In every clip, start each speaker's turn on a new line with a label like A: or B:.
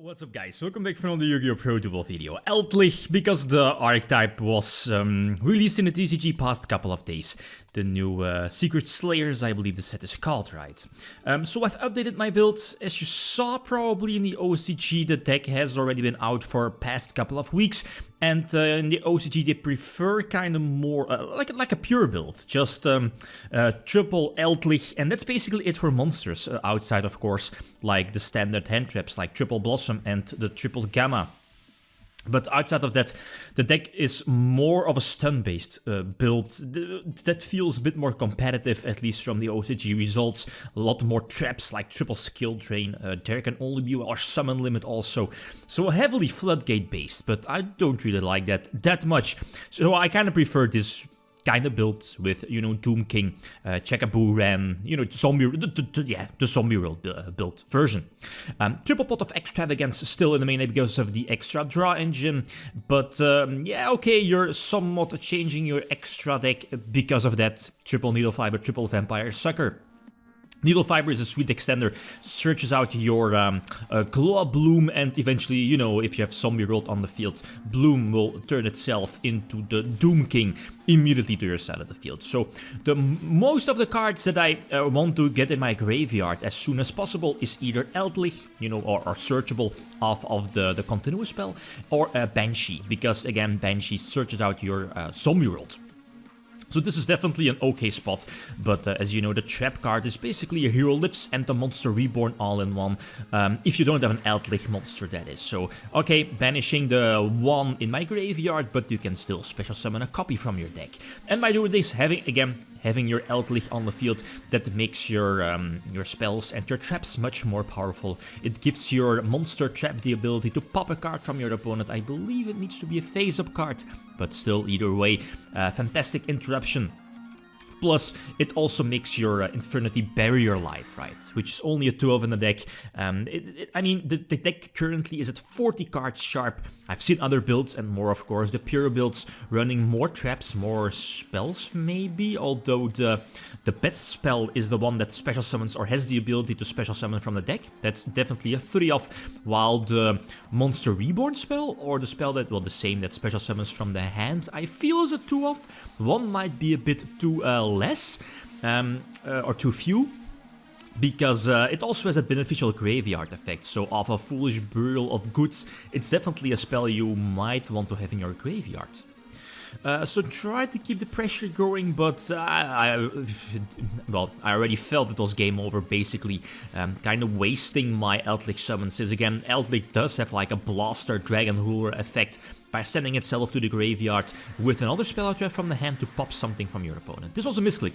A: What's up guys, welcome back from the Yugioh Pro Duel video. Eldlich, because the archetype was released in the TCG past couple of days. The new Secret Slayers, I believe the set is called, right? So I've updated my build. As you saw probably in the OCG, the deck has already been out for past couple of weeks. And in the OCG they prefer kind of more like a pure build, just triple Eldlich, and that's basically it for monsters, outside of course like the standard hand traps like triple Blossom and the triple Gamma. But outside of that, the deck is more of a stun-based build that feels a bit more competitive, at least from the OCG results. A lot more traps like triple skill drain, there can only be our summon limit also. So heavily floodgate based, but I don't really like that much. So I kind of prefer this kind of build with, you know, Doom King, Checkaboo Ran, you know, the zombie world build version. Triple pot of extravagance still in the main deck because of the extra draw engine, but yeah, okay, you're somewhat changing your extra deck because of that. Triple needle fiber, triple vampire sucker. Needle Fiber is a sweet extender, searches out your Glow Bloom, and eventually, you know, if you have Zombie World on the field, Bloom will turn itself into the Doom King immediately to your side of the field. So the most of the cards that I want to get in my graveyard as soon as possible is either Eldlich, you know, or searchable off of the continuous spell, or Banshee, because again, Banshee searches out your Zombie World. So this is definitely an okay spot, but as you know, the trap card is basically a Hero Lips and the Monster Reborn all in one, if you don't have an Eldlich monster, that is. So, okay, banishing the one in my graveyard, but you can still special summon a copy from your deck. And by doing this, having your Eldlich on the field, that makes your spells and your traps much more powerful. It gives your monster trap the ability to pop a card from your opponent. I believe it needs to be a face-up card, but still, either way, fantastic interruption. Plus, it also makes your Infernity Barrier live, right? Which is only a 2 of in the deck. I mean, the deck currently is at 40 cards sharp. I've seen other builds and more, of course. The pure builds running more traps, more spells, maybe. Although the best spell is the one that special summons or has the ability to special summon from the deck. That's definitely a 3 of. While the Monster Reborn spell, or the spell that, well, the same that special summons from the hand, I feel is a 2 of. One might be a bit too less, or too few, because it also has a beneficial graveyard effect. So off a Foolish Burial of Goods, it's definitely a spell you might want to have in your graveyard. So try to keep the pressure going, but I already felt it was game over, basically. Kind of wasting my Eldlich summons, since again, Eldlich does have like a Blaster Dragon Ruler effect by sending itself to the graveyard with another spell trap from the hand to pop something from your opponent. This was a misclick.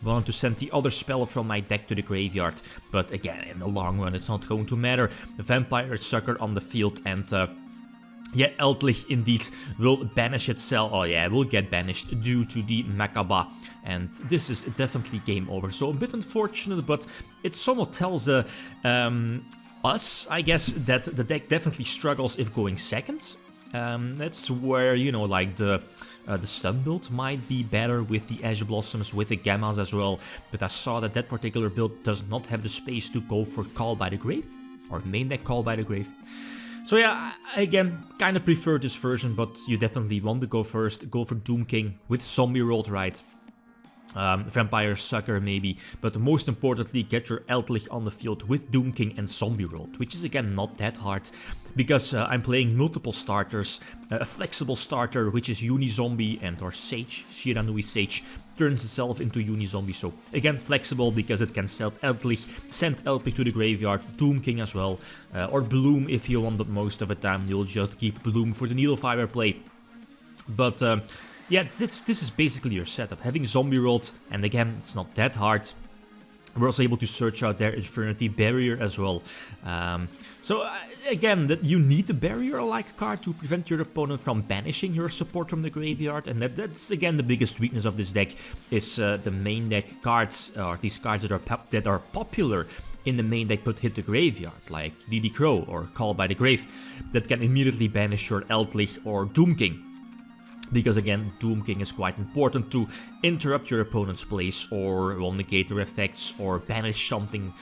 A: Wanted to send the other spell from my deck to the graveyard, but again, in the long run, it's not going to matter. The Vampire Sucker on the field, and yeah, Eldlich indeed will banish itself. Oh yeah, it will get banished due to the Makaba, and this is definitely game over. So a bit unfortunate, but it somewhat tells us, I guess, that the deck definitely struggles if going second. That's where, you know, like the stun build might be better with the Ash Blossoms, with the Gammas as well, but I saw that that particular build does not have the space to go for Call by the Grave, or main deck Call by the Grave. So yeah, again, kind of prefer this version, but you definitely want to go first, go for Doom King with Zombie World, right? Vampire Sucker maybe, but most importantly, get your Eldlich on the field with Doom King and Zombie World, which is again not that hard, because I'm playing multiple starters. A flexible starter, which is Unizombie and or Sage, Shiranui Sage, turns itself into Unizombie, so again flexible because it can send Eldlich to the graveyard, Doom King as well, or Bloom if you want, but most of the time you'll just keep Bloom for the Needle Fiber play. But yeah, this is basically your setup. Having Zombie World, and again, it's not that hard. We're also able to search out their Infernity Barrier as well. So again, that you need a barrier-like card to prevent your opponent from banishing your support from the graveyard, and that's again the biggest weakness of this deck, is the main deck cards, or these cards that are popular in the main deck but hit the graveyard, like DD Crow or Call by the Grave, that can immediately banish your Eldlich or Doom King. because again, Doom King is quite important to interrupt your opponent's plays or will negate their effects or banish something,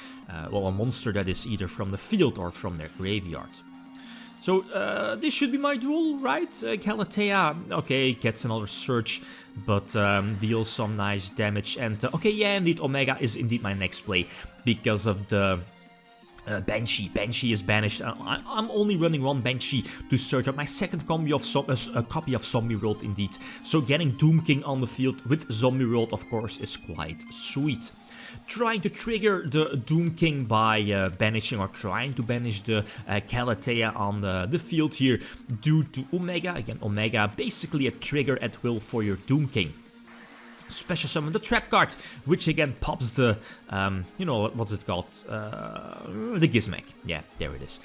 A: well, a monster that is either from the field or from their graveyard. So this should be my duel, right? Galatea, okay, gets another Surge, but deals some nice damage. And okay, yeah, indeed, Omega is indeed my next play because of the Banshee. Banshee is banished. I'm only running one Banshee to search up my second copy of Zombie World indeed. So getting Doom King on the field with Zombie World, of course, is quite sweet. Trying to trigger the Doom King by banishing or trying to banish the Galatea on the field here due to Omega. Again, Omega basically a trigger at will for your Doom King. Special summon the trap card, which again pops the, you know, what's it called? The Gizmek. Yeah, there it is.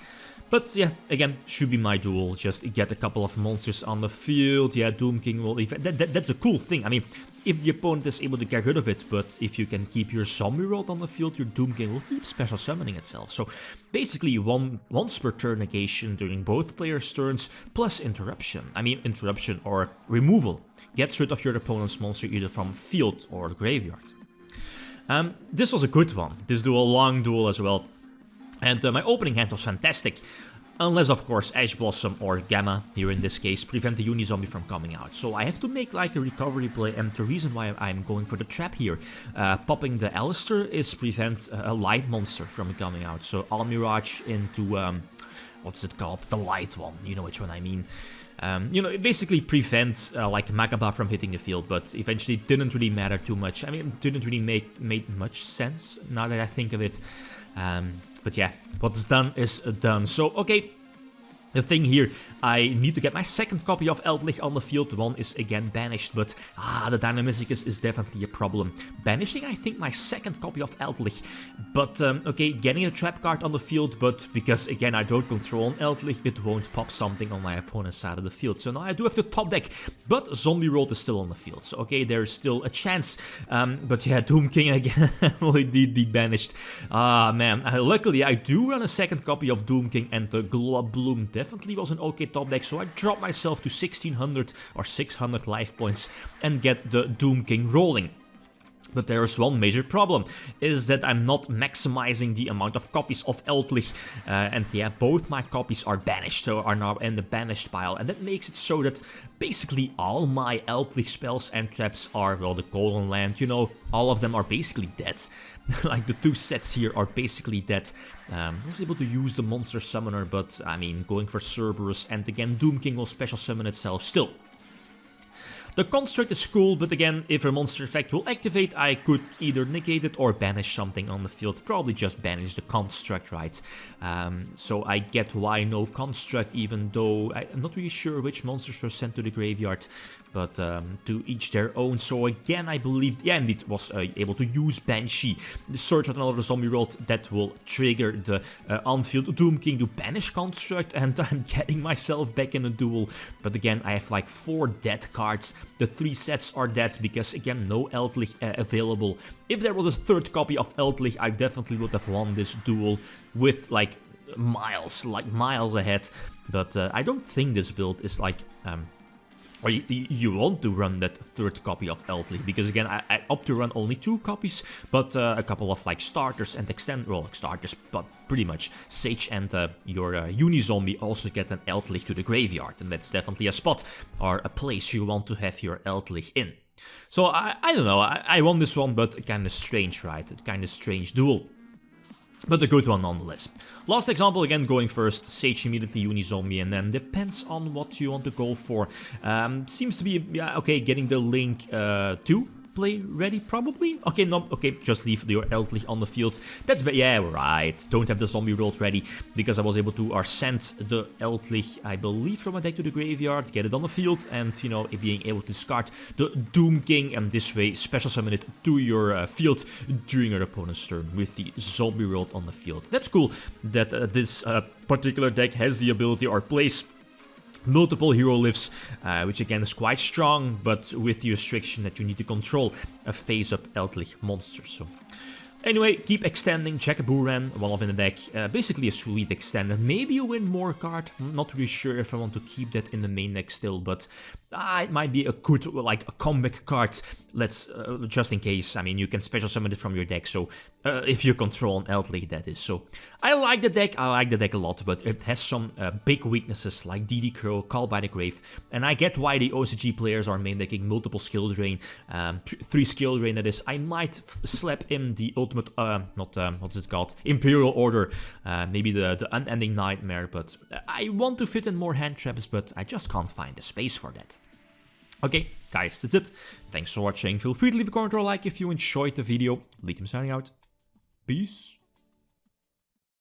A: But yeah, again, should be my duel. Just get a couple of monsters on the field. Yeah, Doom King will even. That's a cool thing. I mean, if the opponent is able to get rid of it, but if you can keep your Zombie World on the field, your Doom King will keep special summoning itself. So basically, once per turn negation during both players' turns, plus interruption. I mean, interruption or removal. Gets rid of your opponent's monster either from field or graveyard. This was a good one. This duel, long duel as well. And my opening hand was fantastic. Unless, of course, Ash Blossom or Gamma, here in this case, prevent the Unizombie from coming out. So I have to make like a recovery play, and the reason why I'm going for the trap here, popping the Alistair, is prevent a light monster from coming out. So Almirage into, what's it called? The light one, you know which one I mean. You know, it basically prevents like Magaba from hitting the field, but eventually it didn't really matter too much. I mean, it didn't really make much sense now that I think of it. But yeah, what's done is done. So, okay, the thing here, I need to get my second copy of Eldlich on the field. One is again banished, but the Dynamisicus is definitely a problem. Banishing, I think, my second copy of Eldlich. But, okay, getting a trap card on the field, but because, again, I don't control Eldlich, it won't pop something on my opponent's side of the field. So now I do have to top deck, but Zombie World is still on the field. So, okay, there's still a chance. But yeah, Doom King again will indeed be banished. Man, luckily I do run a second copy of Doom King, and the Glow Up Bloom definitely was an okay top deck, so I dropped myself to 1600 or 600 life points and get the Doom King rolling. But there's one major problem, is that I'm not maximizing the amount of copies of Eldlich, and yeah, both my copies are banished, so are now in the banished pile, and that makes it so that basically all my Eldlich spells and traps are, well, the Golden Land, you know, all of them are basically dead. Like the two sets here are basically dead. I was able to use the Monster Summoner, but I mean, going for Cerberus, and again, Doom King will special summon itself still. The construct is cool, but again, if a monster effect will activate, I could either negate it or banish something on the field. Probably just banish the construct, right? So I get why no construct, even though I'm not really sure which monsters were sent to the graveyard, but to each their own. So again, I believe, yeah, indeed, was able to use Banshee, search out another Zombie World that will trigger the on-field Doom King to banish construct, and I'm getting myself back in a duel. But again, I have like 4 dead cards. The 3 sets are dead because, again, no Eldlich available. If there was a third copy of Eldlich, I definitely would have won this duel with like miles ahead. But I don't think this build is like, or you want to run that third copy of Eldlich, because again, I opt to run only 2 copies, but a couple of like starters and starters, but pretty much Sage and your Unizombie also get an Eldlich to the graveyard, and that's definitely a spot or a place you want to have your Eldlich in. So I don't know, I won this one, but kind of strange, right? Kind of strange duel. But a good one nonetheless. Last example, again going first, Sage immediately Unizombie, and then depends on what you want to go for. Seems to be, yeah, okay, getting the Link 2 play ready, probably? Okay, no, okay, just leave your Eldlich on the field. That's, yeah, right, don't have the Zombie World ready, because I was able to send the Eldlich, I believe, from a deck to the graveyard, get it on the field, and, you know, being able to discard the Doom King, and this way special summon it to your field during your opponent's turn with the Zombie World on the field. That's cool that this particular deck has the ability or plays multiple hero lifts, which again is quite strong, but with the restriction that you need to control a face-up Eldlich monster. So Anyway, keep extending, check a Buran, one of in the deck, basically a sweet extender. Maybe a win more card, I'm not really sure if I want to keep that in the main deck still, but it might be a good, like a comeback card, let's, just in case. I mean, you can special summon it from your deck, so, if you control an Eldlich, that is. So, I like the deck a lot, but it has some big weaknesses, like DD Crow, Call by the Grave, and I get why the OCG players are main decking multiple skill drain, 3 skill drain that is. I might slap in the ultimate, what's it called, Imperial Order, maybe the Unending Nightmare, but I want to fit in more hand traps, but I just can't find the space for that. Okay, guys, that's it. Thanks for watching. Feel free to leave a comment or a like if you enjoyed the video. Lithium signing out. Peace.